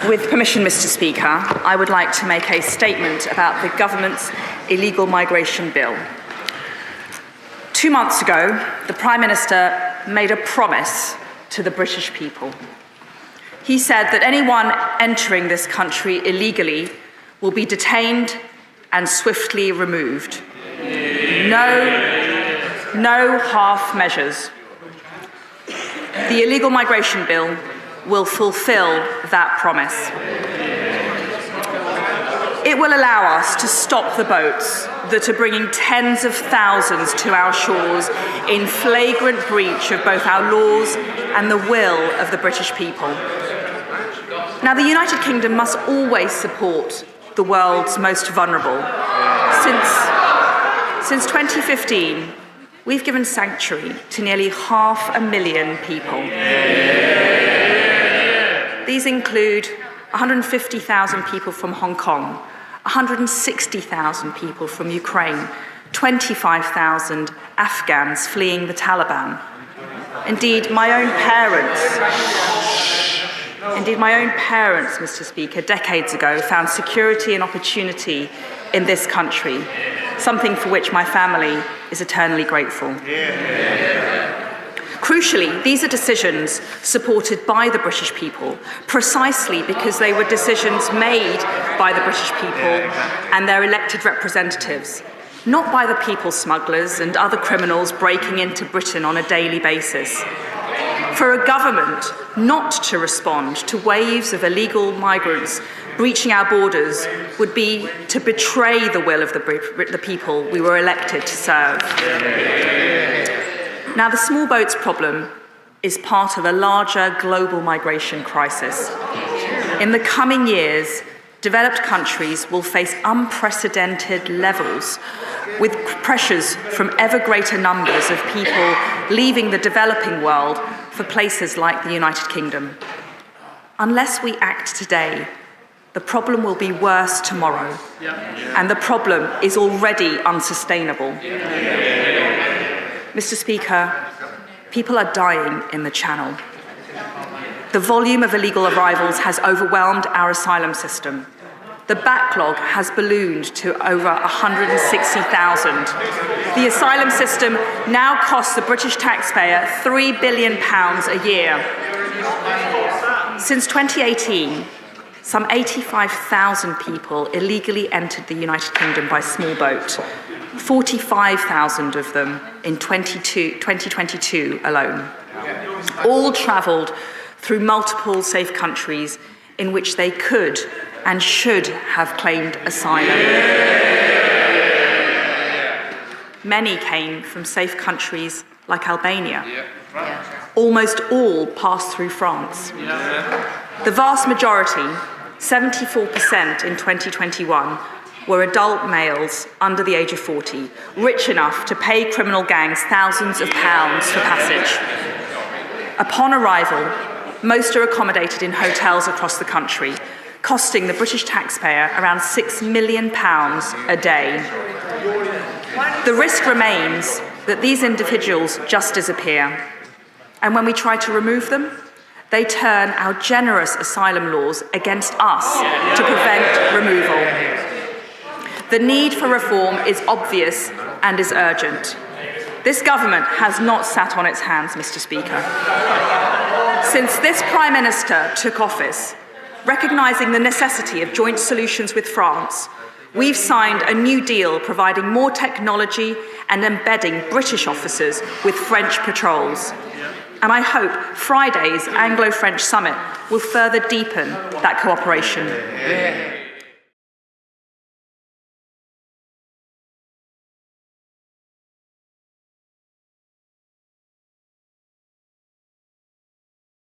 With permission, Mr. Speaker, I would like to make a statement about the government's illegal migration bill. 2 months ago, the Prime Minister made a promise to the British people. He said that anyone entering this country illegally will be detained and swiftly removed. No half measures. The illegal migration bill will fulfil that promise. It will allow us to stop the boats that are bringing tens of thousands to our shores in flagrant breach of both our laws and the will of the British people. Now, the United Kingdom must always support the world's most vulnerable. Since 2015, we've given sanctuary to nearly 500,000 people. These include 150,000 people from Hong Kong, 160,000 people from Ukraine, 25,000 Afghans fleeing the Taliban. Indeed, my own parents, Mr. Speaker, decades ago found security and opportunity in this country, something for which my family is eternally grateful. Crucially, these are decisions supported by the British people, precisely because they were decisions made by the British people and their elected representatives, not by the people smugglers and other criminals breaking into Britain on a daily basis. For a government not to respond to waves of illegal migrants breaching our borders would be to betray the will of the people we were elected to serve. Now, the small boats problem is part of a larger global migration crisis. In the coming years, developed countries will face unprecedented levels with pressures from ever greater numbers of people leaving the developing world for places like the United Kingdom. Unless we act today, the problem will be worse tomorrow, and the problem is already unsustainable. Mr. Speaker, people are dying in the Channel. The volume of illegal arrivals has overwhelmed our asylum system. The backlog has ballooned to over 160,000. The asylum system now costs the British taxpayer £3 billion a year. Since 2018, some 85,000 people illegally entered the United Kingdom by small boat, 45,000 of them in 2022 alone. All travelled through multiple safe countries in which they could and should have claimed asylum. Many came from safe countries like Albania. Almost all passed through France. The vast majority, 74% in 2021, were adult males under the age of 40, rich enough to pay criminal gangs thousands of pounds for passage. Upon arrival, most are accommodated in hotels across the country, costing the British taxpayer around £6 million a day. The risk remains that these individuals just disappear, and when we try to remove them, they turn our generous asylum laws against us to prevent removal. The need for reform is obvious and is urgent. This government has not sat on its hands, Mr. Speaker. Since this Prime Minister took office, recognising the necessity of joint solutions with France, we've signed a new deal providing more technology and embedding British officers with French patrols. And I hope Friday's Anglo-French summit will further deepen that cooperation.